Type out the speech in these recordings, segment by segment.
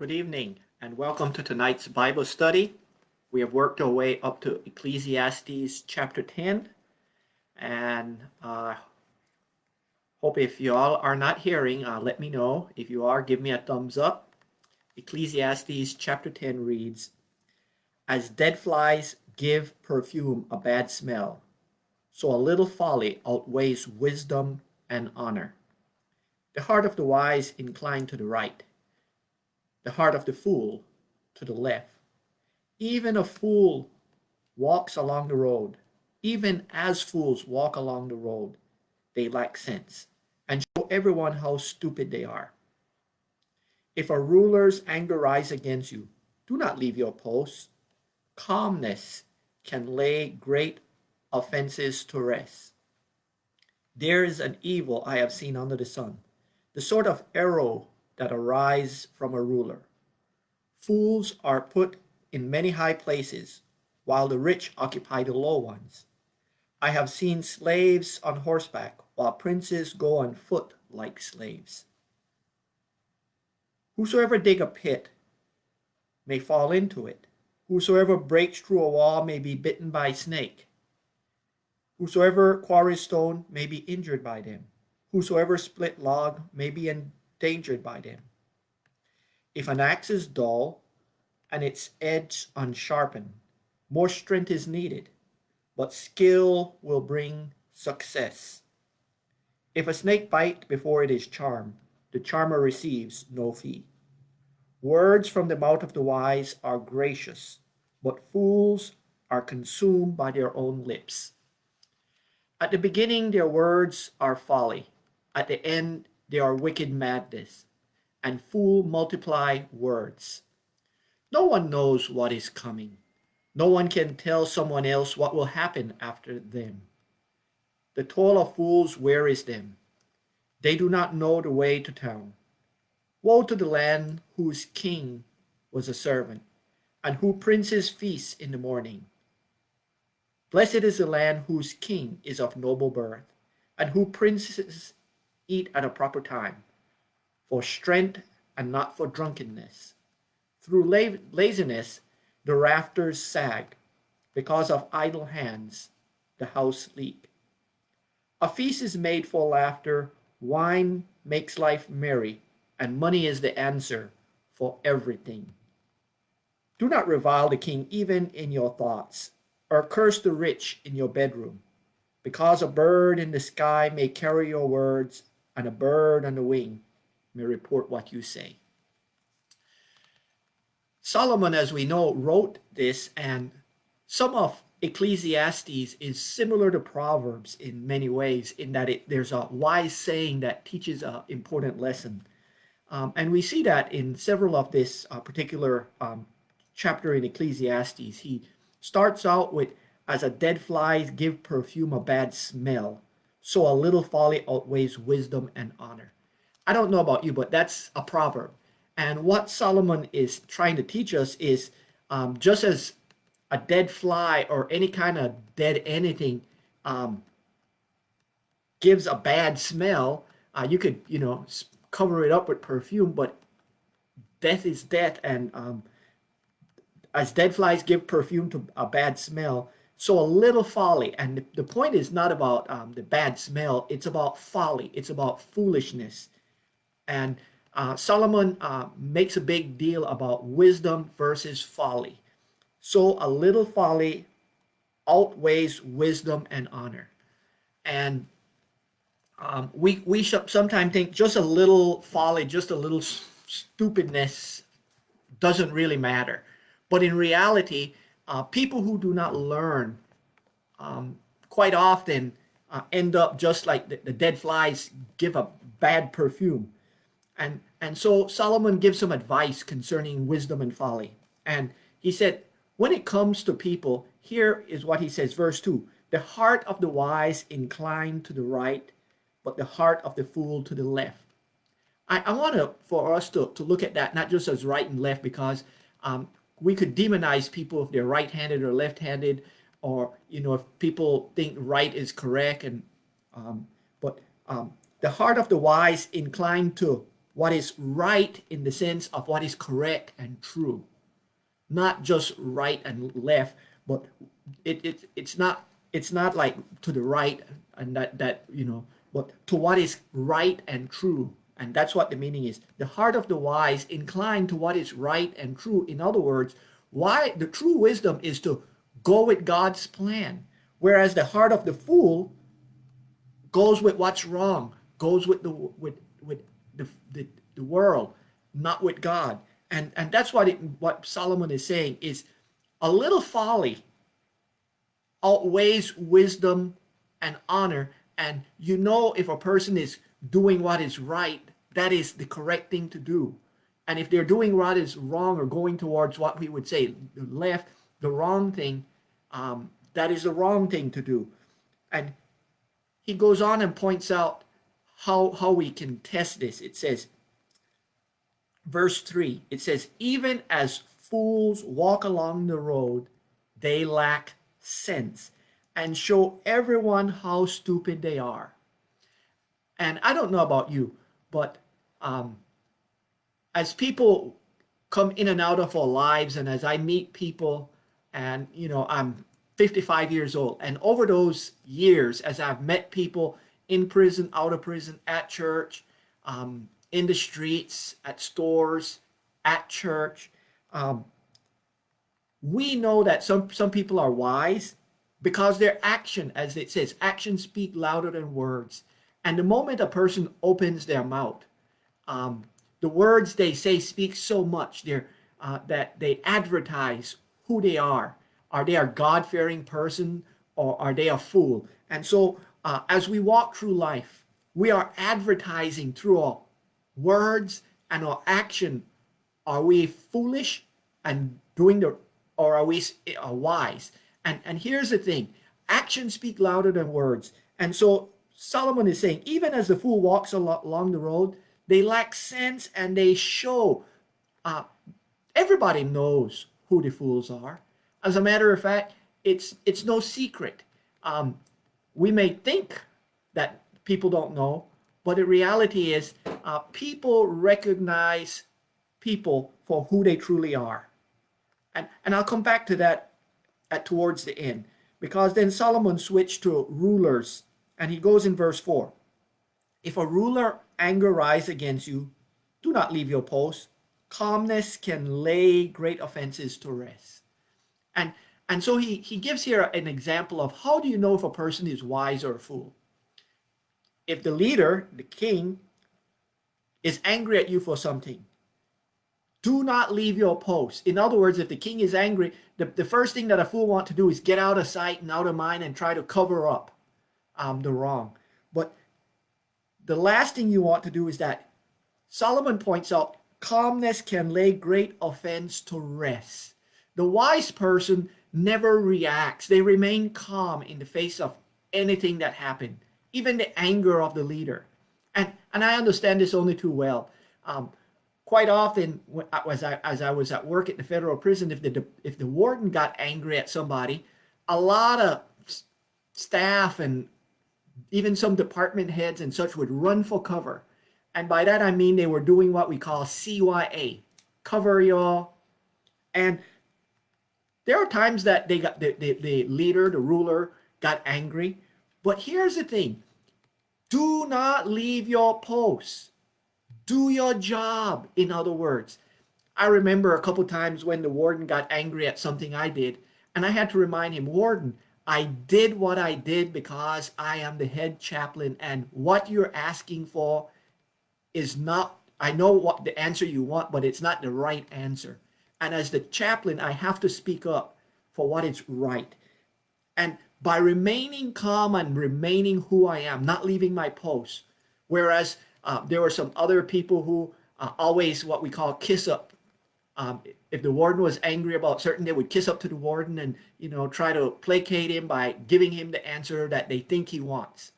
Good evening and welcome to tonight's Bible study. We have worked our way up to Ecclesiastes chapter 10 and hope if you all are not hearing, let me know. If you are, give me a thumbs up. Ecclesiastes chapter 10 reads, "As dead flies give perfume a bad smell, so a little folly outweighs wisdom and honor. The heart of the wise inclined to the right, the heart of the fool to the left. Even a fool walks along the road. Even as fools walk along the road, they lack sense and show everyone how stupid they are. If a ruler's anger rise against you, do not leave your post. Calmness can lay great offenses to rest. There is an evil I have seen under the sun, the sort of arrow that arise from a ruler. Fools are put in many high places, while the rich occupy the low ones. I have seen slaves on horseback, while princes go on foot like slaves. Whosoever dig a pit may fall into it. Whosoever breaks through a wall may be bitten by a snake. Whosoever quarries stone may be injured by them. Whosoever split log may be endangered by them. If an axe is dull and its edge unsharpened, more strength is needed, but skill will bring success. If a snake bite before it is charmed, the charmer receives no fee. Words from the mouth of the wise are gracious, but fools are consumed by their own lips. At the beginning their words are folly, at the end they are wicked madness, and fool multiply words. No one knows what is coming. No one can tell someone else what will happen after them. The toil of fools wearies them. They do not know the way to town. Woe to the land whose king was a servant, and whose princes feast in the morning. Blessed is the land whose king is of noble birth, and whose princes eat at a proper time, for strength and not for drunkenness. Through laziness the rafters sag, because of idle hands the house leak. A feast is made for laughter, wine makes life merry, and money is the answer for everything. Do not revile the king even in your thoughts, or curse the rich in your bedroom, because a bird in the sky may carry your words, and a bird on the wing may report what you say." Solomon, as we know, wrote this, and some of Ecclesiastes is similar to Proverbs in many ways, in that there's a wise saying that teaches an important lesson. And we see that in several of this particular chapter in Ecclesiastes. He starts out with, "As a dead flies give perfume a bad smell, so a little folly outweighs wisdom and honor." I don't know about you, but that's a proverb. And what Solomon is trying to teach us is just as a dead fly or any kind of dead anything gives a bad smell, you could, cover it up with perfume, but death is death. And as dead flies give perfume to a bad smell, so a little folly. And the point is not about the bad smell, it's about folly, it's about foolishness. And Solomon makes a big deal about wisdom versus folly. So a little folly outweighs wisdom and honor. And we should sometimes think just a little folly, just a little stupidness doesn't really matter. But in reality, people who do not learn quite often end up just like the dead flies give a bad perfume. And so Solomon gives some advice concerning wisdom and folly. And he said, when it comes to people, here is what he says, verse 2. "The heart of the wise inclined to the right, but the heart of the fool to the left." I want for us to look at that not just as right and left, because we could demonize people if they're right-handed or left-handed, or if people think right is correct. And but the heart of the wise inclined to what is right in the sense of what is correct and true, not just right and left, but it's not like to the right and that but to what is right and true. And that's what the meaning is. The heart of the wise inclined to what is right and true. In other words, why the true wisdom is to go with God's plan, whereas the heart of the fool goes with what's wrong, goes with the world, not with God. And that's what Solomon is saying is a little folly outweighs wisdom and honor. And if a person is doing what is right, that is the correct thing to do. And if they're doing what is wrong or going towards what we would say the left, the wrong thing, that is the wrong thing to do. And he goes on and points out how we can test this. It says, verse 3, it says, even as fools walk along the road, they lack sense and show everyone how stupid they are. And I don't know about you, but as people come in and out of our lives, and as I meet people, and I'm 55 years old, and over those years, as I've met people in prison, out of prison, at church, in the streets, at stores, at church, we know that some people are wise because their action, as it says, actions speak louder than words. And the moment a person opens their mouth, the words they say speak so much that they advertise who they are. Are they a God-fearing person, or are they a fool? And so as we walk through life, we are advertising through our words and our action. Are we foolish and or are we wise? And here's the thing, actions speak louder than words. And so Solomon is saying, even as the fool walks along the road, they lack sense and they show. Everybody knows who the fools are. As a matter of fact, it's no secret. We may think that people don't know, but the reality is people recognize people for who they truly are. And I'll come back to that towards the end, because then Solomon switched to rulers, and he goes in verse 4. If a ruler anger rise against you, do not leave your post. Calmness can lay great offenses to rest. And so he gives here an example of how do you know if a person is wise or a fool. If the leader, the king, is angry at you for something, do not leave your post. In other words, if the king is angry, the first thing that a fool wants to do is get out of sight and out of mind and try to cover up the wrong. But the last thing you want to do is that Solomon points out, calmness can lay great offense to rest. The wise person never reacts. They remain calm in the face of anything that happened, even the anger of the leader. And I understand this only too well. Quite often, as I was at work at the federal prison, if the warden got angry at somebody, a lot of staff and even some department heads and such would run for cover. And by that I mean they were doing what we call CYA, cover y'all. And there are times that they got the leader, the ruler, got angry. But here's the thing: do not leave your post. Do your job, in other words. I remember a couple times when the warden got angry at something I did, and I had to remind him, Warden, I did what I did because I am the head chaplain, and what you're asking for is not, I know what the answer you want, but it's not the right answer. And as the chaplain, I have to speak up for what is right. And by remaining calm and remaining who I am, not leaving my post, whereas there were some other people who always what we call kiss up. If the warden was angry about certain, they would kiss up to the warden and try to placate him by giving him the answer that they think he wants.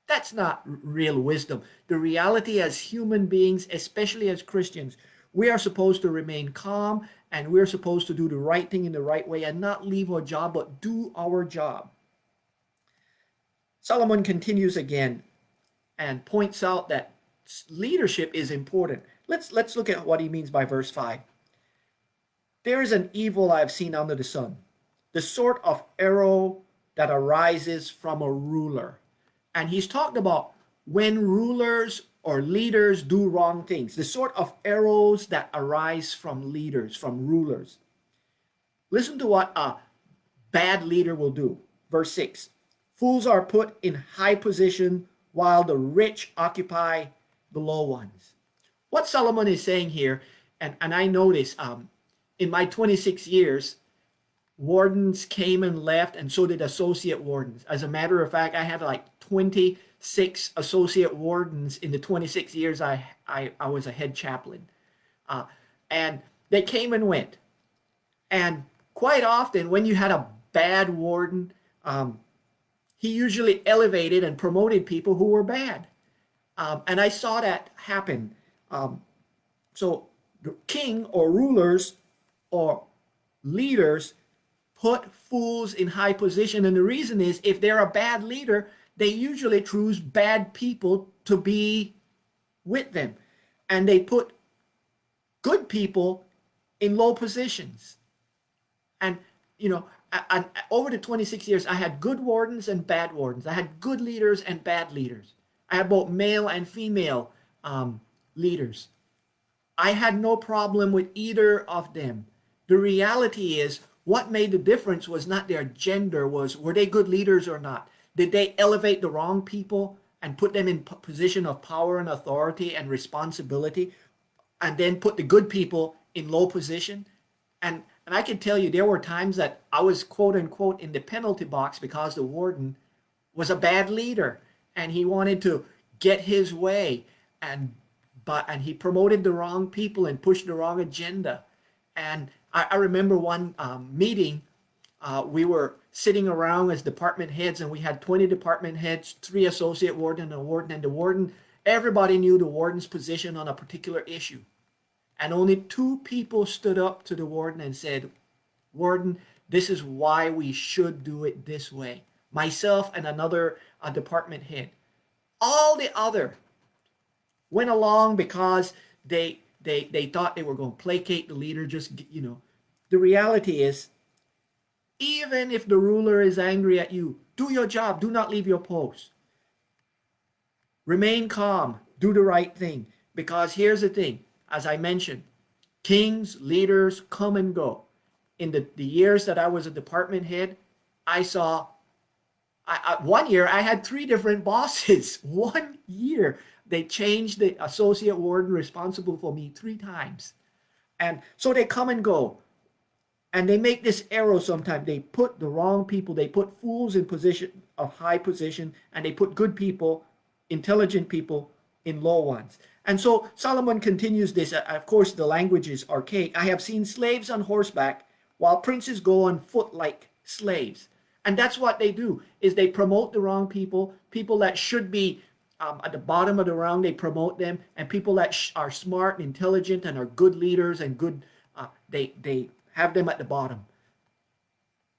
That's not real wisdom. The reality as human beings, especially as Christians, we are supposed to remain calm and we're supposed to do the right thing in the right way and not leave our job, but do our job. Solomon continues again and points out that leadership is important. Let's look at what he means by verse 5. There is an evil I have seen under the sun, the sort of arrow that arises from a ruler. And he's talked about when rulers or leaders do wrong things, the sort of arrows that arise from leaders, from rulers. Listen to what a bad leader will do. Verse 6. Fools are put in high position while the rich occupy the low ones. What Solomon is saying here, and I notice in my 26 years, wardens came and left, and so did associate wardens. As a matter of fact, I had like 26 associate wardens in the 26 years I was a head chaplain. And they came and went. And quite often, when you had a bad warden, he usually elevated and promoted people who were bad. And I saw that happen. So the king or rulers or leaders put fools in high position. And the reason is, if they're a bad leader, they usually choose bad people to be with them. And they put good people in low positions. And, and over the 26 years, I had good wardens and bad wardens. I had good leaders and bad leaders. I had both male and female leaders. I had no problem with either of them. The reality is, what made the difference was not their gender, were they good leaders or not? Did they elevate the wrong people and put them in position of power and authority and responsibility, and then put the good people in low position? And I can tell you, there were times that I was, quote unquote, in the penalty box because the warden was a bad leader and he wanted to get his way, and he promoted the wrong people and pushed the wrong agenda. And I remember one meeting, we were sitting around as department heads, and we had 20 department heads, 3 associate warden and a warden, and the warden, everybody knew the warden's position on a particular issue. And only 2 people stood up to the warden and said, "Warden, this is why we should do it this way." Myself and another department head. All the other went along because they thought they were going to placate the leader. The reality is, even if the ruler is angry at you, do your job. Do not leave your post. Remain calm. Do the right thing. Because here's the thing. As I mentioned, kings, leaders come and go. In the years that I was a department head, I saw, one year I had 3 different bosses. 1 year. They changed the associate warden responsible for me 3 times. And so they come and go. And they make this arrow sometimes. They put the wrong people. They put fools in position of high position, and they put good people, intelligent people, in low ones. And so Solomon continues this. Of course, the language is archaic. "I have seen slaves on horseback, while princes go on foot like slaves." And that's what they do, is they promote the wrong people, people that should be at the bottom of the round, they promote them, and people that are smart and intelligent and are good leaders and good, they have them at the bottom.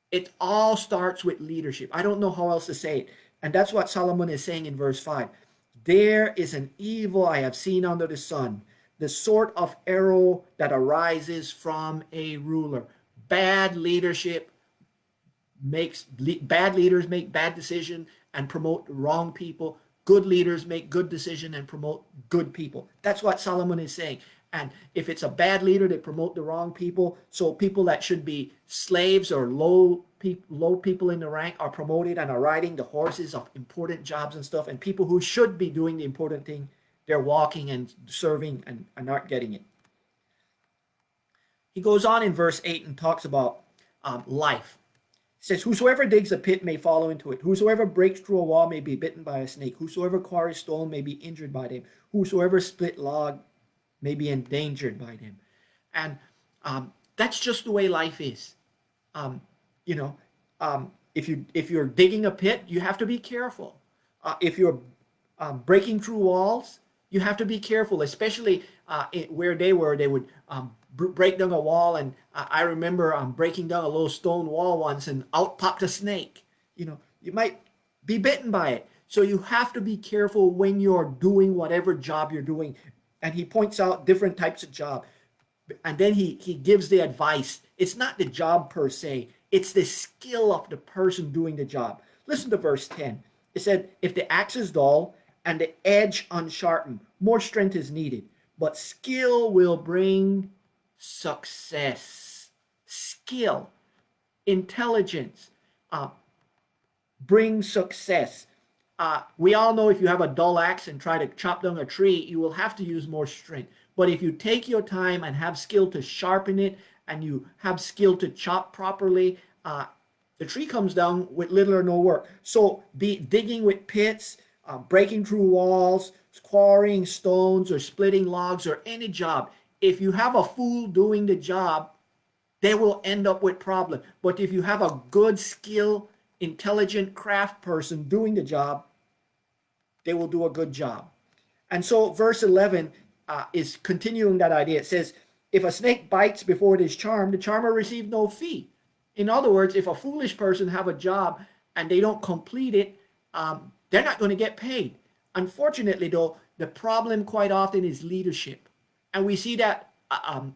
It all starts with leadership. I don't know how else to say it. And that's what Solomon is saying in verse 5. "There is an evil I have seen under the sun, the sort of arrow that arises from a ruler." Bad leadership bad leaders make bad decisions and promote the wrong people. Good leaders make good decisions and promote good people. That's what Solomon is saying. And if it's a bad leader, they promote the wrong people. So people that should be slaves or low people in the rank are promoted and are riding the horses of important jobs and stuff. And people who should be doing the important thing, they're walking and serving and aren't getting it. He goes on in verse 8 and talks about life. It says, "Whosoever digs a pit may fall into it. Whosoever breaks through a wall may be bitten by a snake. Whosoever quarries stone may be injured by them. Whosoever split log may be endangered by them." And that's just the way life is. If you're digging a pit, you have to be careful. If you're breaking through walls, you have to be careful, especially where they would break down a wall. And I remember breaking down a little stone wall once, and out popped a snake. You might be bitten by it. So you have to be careful when you're doing whatever job you're doing. And he points out different types of job. And then he gives the advice. It's not the job per se, it's the skill of the person doing the job. Listen to verse 10. It said, if the axe is dull and the edge unsharpened, more strength is needed. But skill will bring success. Skill, intelligence, bring success. We all know if you have a dull axe and try to chop down a tree, you will have to use more strength. But if you take your time and have skill to sharpen it, and you have skill to chop properly, the tree comes down with little or no work. So be digging with pits, breaking through walls, quarrying stones, or splitting logs, or any job. If you have a fool doing the job, they will end up with problems. But if you have a good skill, intelligent craft person doing the job, they will do a good job. And so verse 11 is continuing that idea. It says, if a snake bites before it is charmed, the charmer receives no fee. In other words, if a foolish person have a job and they don't complete it, they're not going to get paid. Unfortunately, though, the problem quite often is leadership. And we see that on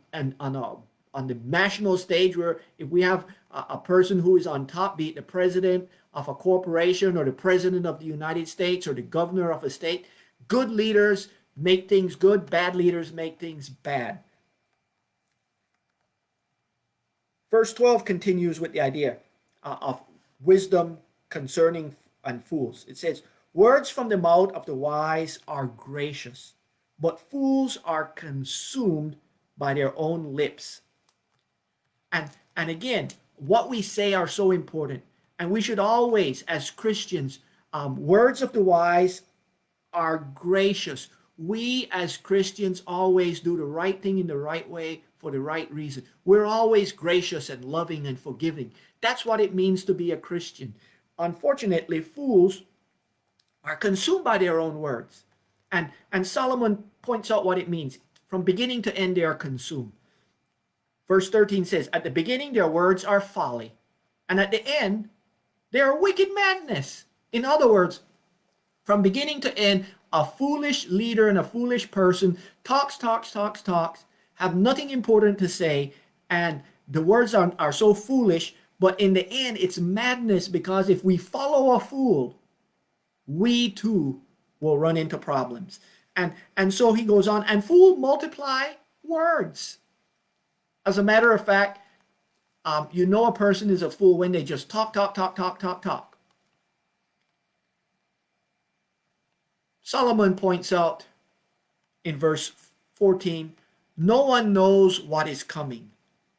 the national stage, where if we have a person who is on top, be it the president of a corporation or the president of the United States or the governor of a state, good leaders make things good, bad leaders make things bad. Verse 12 continues with the idea of wisdom concerning and fools. It says, words from the mouth of the wise are gracious, but fools are consumed by their own lips. And again, what we say are so important. And we should always, as Christians, words of the wise are gracious. We as Christians always do the right thing in the right way for the right reason. We're always gracious and loving and forgiving. That's what it means to be a Christian. Unfortunately, fools are consumed by their own words. And Solomon points out what it means. From beginning to end, they are consumed. Verse 13 says, at the beginning, their words are folly, and at the end, they are wicked madness. In other words, from beginning to end, a foolish leader and a foolish person talks, have nothing important to say, and the words are so foolish, but in the end, it's madness, because if we follow a fool, we too will run into problems. And so he goes on, and fools multiply words. As a matter of fact, you know a person is a fool when they just talk. Solomon points out in verse 14, no one knows what is coming.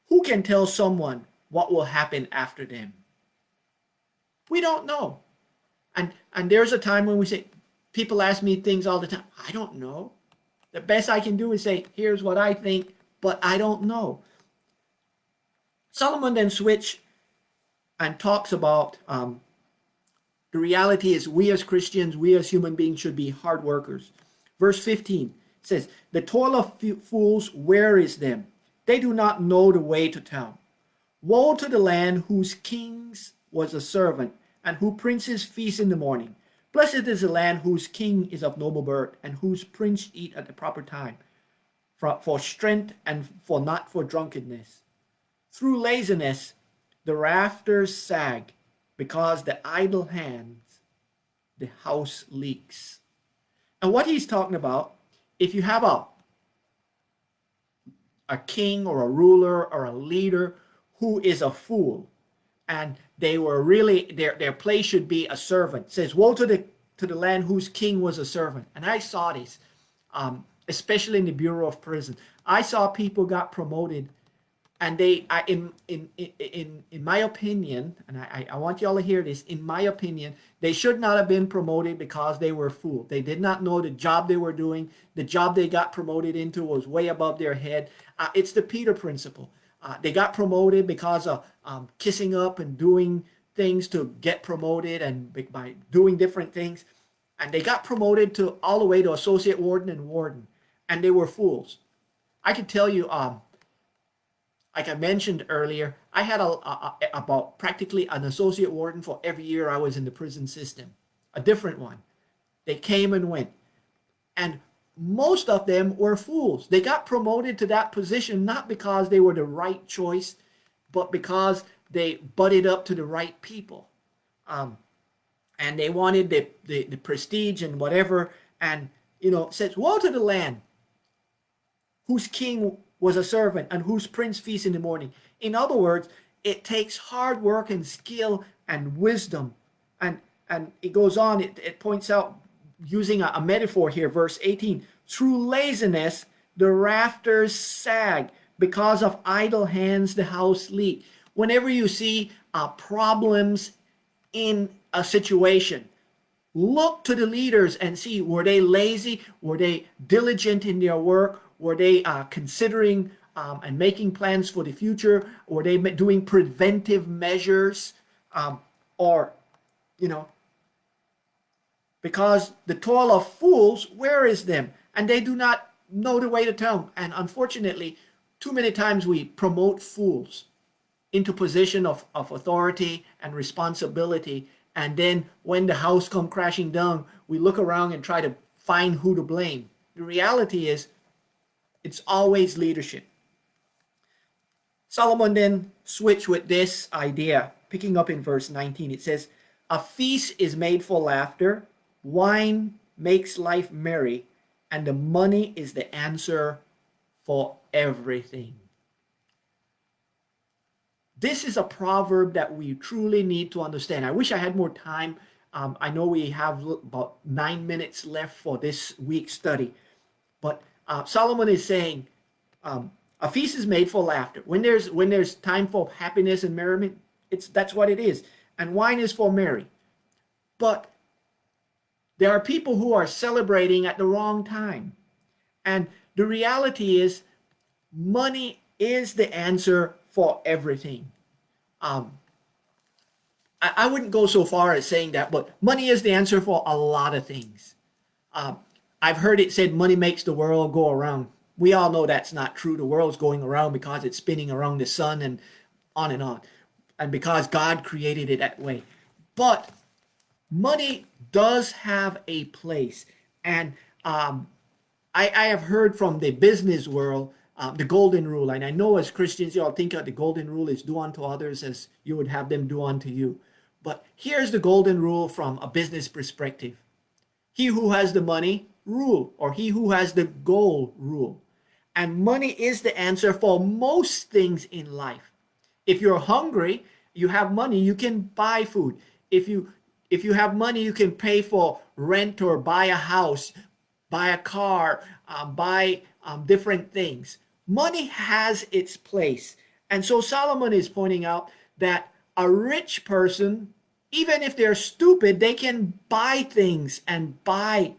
Who can tell someone what will happen after them? We don't know. And there's a time when we say, people ask me things all the time. I don't know. The best I can do is say, here's what I think, but I don't know. Solomon then switches and talks about the reality is we as Christians, we as human beings should be hard workers. Verse 15 says, the toil of fools wearies them. They do not know the way to town. Woe to the land whose kings was a servant, and whose princes feast in the morning. Blessed is the land whose king is of noble birth, and whose prince eat at the proper time, for strength and not for drunkenness. Through laziness, the rafters sag, because the idle hands, the house leaks. And what he's talking about, if you have a king or a ruler or a leader who is a fool, and they were really, their place should be a servant. It says, woe to the land whose king was a servant. And I saw this, especially in the Bureau of Prison. I saw people got promoted, and in my opinion, and I want y'all to hear this, in my opinion, they should not have been promoted because they were fools. They did not know the job they were doing. The job they got promoted into was way above their head. It's the Peter principle. They got promoted because of kissing up and doing things to get promoted, and by doing different things. And they got promoted to all the way to associate warden and warden. And they were fools. I could tell you, like I mentioned earlier, I had about practically an associate warden for every year I was in the prison system. A different one. They came and went. And most of them were fools. They got promoted to that position not because they were the right choice, but because they butted up to the right people. And they wanted the prestige and whatever. And, it says, woe to the land whose king was a servant and whose prince feasts in the morning. In other words, it takes hard work and skill and wisdom. And it goes on, it points out, using a metaphor here, verse 18, through laziness the rafters sag, because of idle hands the house leak. Whenever you see problems in a situation, look to the leaders and see, were they lazy? Were they diligent in their work? Were they considering and making plans for the future? Were they doing preventive measures? Or, because the toil of fools wearies them, and they do not know the way to town. And unfortunately, too many times we promote fools into position of authority and responsibility, and then when the house come crashing down, we look around and try to find who to blame. The reality is, it's always leadership. Solomon then switched with this idea, picking up in verse 19. It says, a feast is made for laughter, wine makes life merry, and the money is the answer for everything. This is a proverb that we truly need to understand. I wish I had more time. I know we have about 9 minutes left for this week's study. But Solomon is saying, a feast is made for laughter. When there's time for happiness and merriment, that's what it is. And wine is for merry. But there are people who are celebrating at the wrong time. And the reality is, money is the answer for everything. I wouldn't go so far as saying that, but money is the answer for a lot of things. I've heard it said money makes the world go around. We all know that's not true. The world's going around because it's spinning around the sun and on, and because God created it that way. But money does have a place. And I have heard from the business world the golden rule. And I know as Christians, you all think that the golden rule is do unto others as you would have them do unto you. But here's the golden rule from a business perspective. He who has the money, rule, or he who has the goal, rule. And money is the answer for most things in life. If you're hungry, you have money, you can buy food. If you have money, you can pay for rent or buy a house, buy a car, buy different things. Money has its place. And so Solomon is pointing out that a rich person, even if they're stupid, they can buy things and buy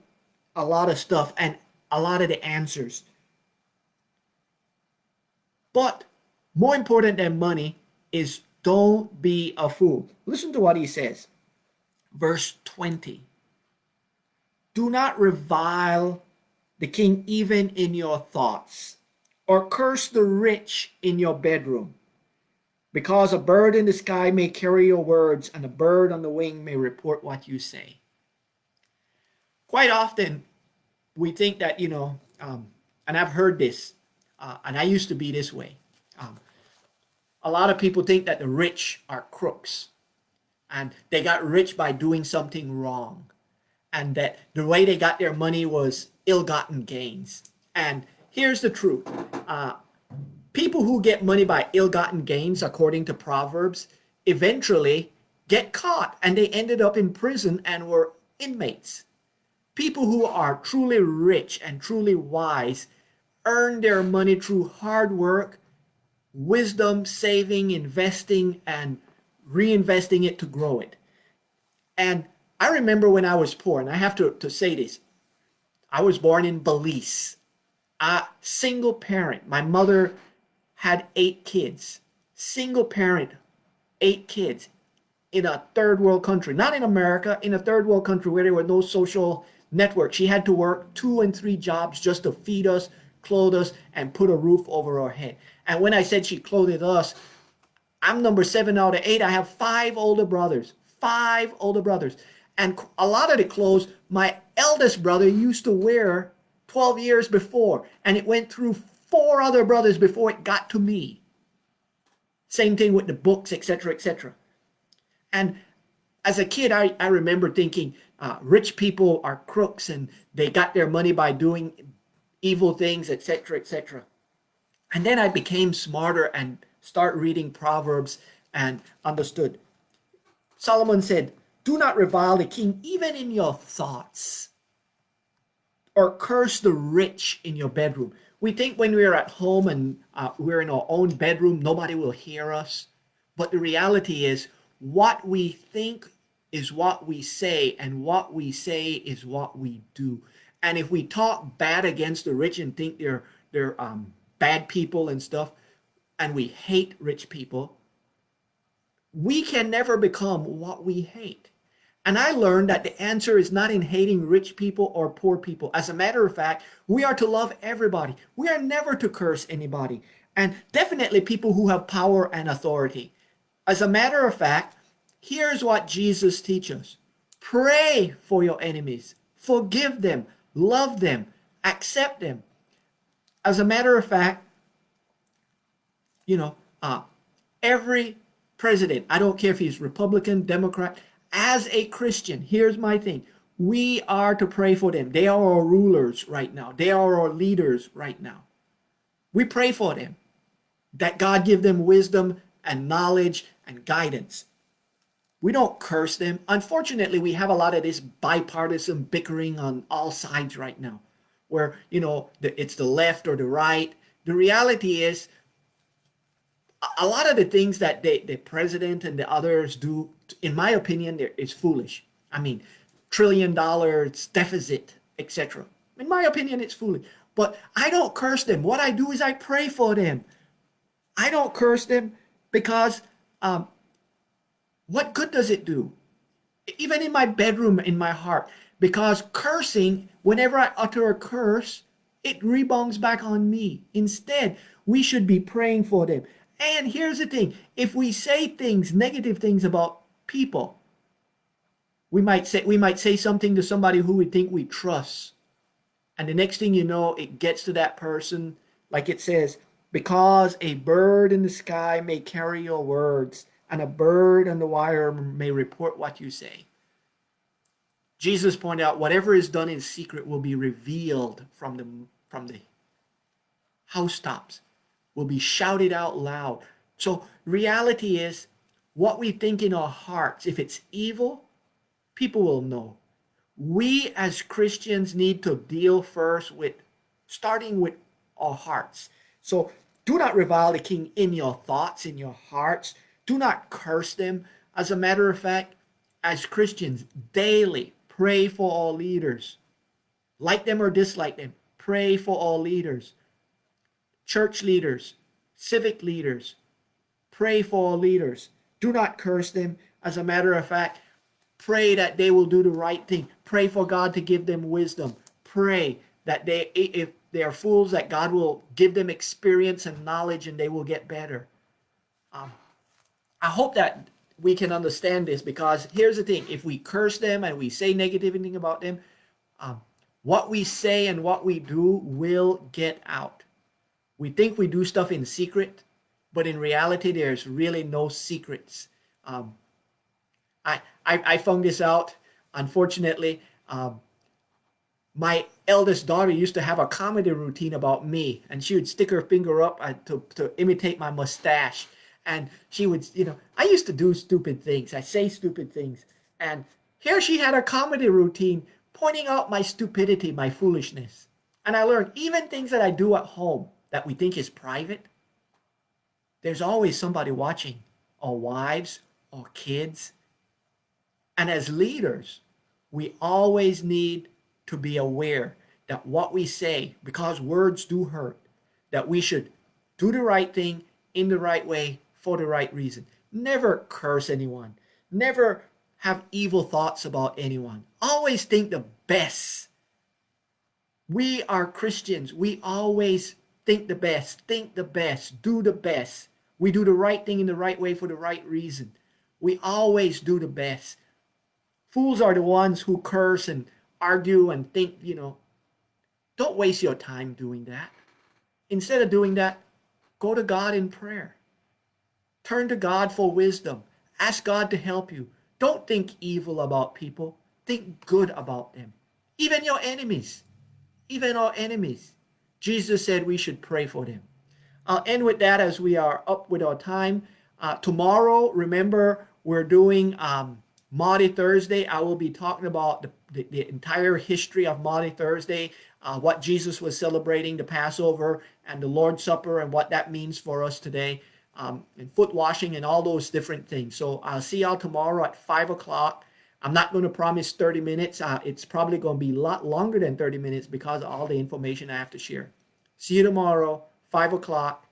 a lot of stuff and a lot of the answers. But more important than money is don't be a fool. Listen to what he says. Verse 20. Do not revile the king even in your thoughts, or curse the rich in your bedroom, because a bird in the sky may carry your words, and a bird on the wing may report what you say. Quite often, we think that, and I've heard this, and I used to be this way. A lot of people think that the rich are crooks, and they got rich by doing something wrong, and that the way they got their money was ill-gotten gains. And here's the truth. People who get money by ill-gotten gains, according to Proverbs, eventually get caught, and they ended up in prison and were inmates. People who are truly rich and truly wise earn their money through hard work, wisdom, saving, investing, and reinvesting it to grow it. And I remember when I was poor, and I have to say this. I was born in Belize, a single parent. My mother had 8 kids. Single parent, 8 kids in a third world country. Not in America, in a third world country where there were no social network. She had to work 2 and 3 jobs just to feed us, clothe us, and put a roof over our head. And when I said she clothed us, I'm number 7 out of 8. I have 5 older brothers. 5 older brothers. And a lot of the clothes my eldest brother used to wear 12 years before, and it went through 4 other brothers before it got to me. Same thing with the books, etc., etc. And as a kid, I remember thinking rich people are crooks and they got their money by doing evil things, etc., etc. And then I became smarter and start reading Proverbs and understood. Solomon said, do not revile the king even in your thoughts, or curse the rich in your bedroom. We think when we're at home and we're in our own bedroom, nobody will hear us. But the reality is, what we think is what we say, and what we say is what we do. And if we talk bad against the rich and think they're bad people and stuff, and we hate rich people, we can never become what we hate. And I learned that the answer is not in hating rich people or poor people. As a matter of fact, we are to love everybody. We are never to curse anybody. And definitely people who have power and authority. As a matter of fact, here's what Jesus teaches. Pray for your enemies. Forgive them. Love them. Accept them. As a matter of fact, every president, I don't care if he's Republican, Democrat, as a Christian, here's my thing. We are to pray for them. They are our rulers right now. They are our leaders right now. We pray for them, that God give them wisdom and knowledge and guidance. We don't curse them. Unfortunately, we have a lot of this bipartisan bickering on all sides right now, where, it's the left or the right. The reality is, a lot of the things that the president and the others do, in my opinion, is foolish. I mean, $1 trillion deficit, etc. In my opinion, it's foolish. But I don't curse them. What I do is I pray for them. I don't curse them because what good does it do? Even in my bedroom, in my heart. Because cursing, whenever I utter a curse, it rebounds back on me. Instead, we should be praying for them. And here's the thing, if we say things, negative things about people, we might say something to somebody who we think we trust. And the next thing you know, it gets to that person, like it says, because a bird in the sky may carry your words, and a bird on the wire may report what you say. Jesus pointed out, whatever is done in secret will be revealed from the housetops, will be shouted out loud. So reality is, what we think in our hearts, if it's evil, people will know. We as Christians need to deal first with, starting with our hearts. So do not revile the king in your thoughts, in your hearts. Do not curse them. As a matter of fact, as Christians, daily pray for all leaders. Like them or dislike them, pray for all leaders. Church leaders, civic leaders, pray for all leaders. Do not curse them. As a matter of fact, pray that they will do the right thing. Pray for God to give them wisdom. Pray that if they are fools, that God will give them experience and knowledge and they will get better. I hope that we can understand this, because here's the thing. If we curse them and we say negative thing about them, what we say and what we do will get out. We think we do stuff in secret, but in reality, there's really no secrets. I found this out, unfortunately. My eldest daughter used to have a comedy routine about me, and she would stick her finger up to imitate my mustache. And she would, I used to do stupid things. I say stupid things. And here she had a comedy routine pointing out my stupidity, my foolishness. And I learned even things that I do at home that we think is private, there's always somebody watching, our wives, our kids. And as leaders, we always need to be aware that what we say, because words do hurt, that we should do the right thing in the right way for the right reason. Never curse anyone. Never have evil thoughts about anyone. Always think the best. We are Christians. We always think the best, do the best. We do the right thing in the right way for the right reason. We always do the best Fools are the ones who curse and argue and think, don't waste your time doing that. Instead of doing that, go to God in prayer. Turn to God for wisdom. Ask God to help you. Don't think evil about people. Think good about them. Even your enemies. Even our enemies. Jesus said we should pray for them. I'll end with that as we are up with our time. Tomorrow, remember, we're doing Maundy Thursday. I will be talking about the entire history of Maundy Thursday, what Jesus was celebrating, the Passover and the Lord's Supper, and what that means for us today, and foot washing and all those different things. So I'll see y'all tomorrow at 5 o'clock. I'm not going to promise 30 minutes. It's probably going to be a lot longer than 30 minutes because of all the information I have to share. See you tomorrow, 5 o'clock.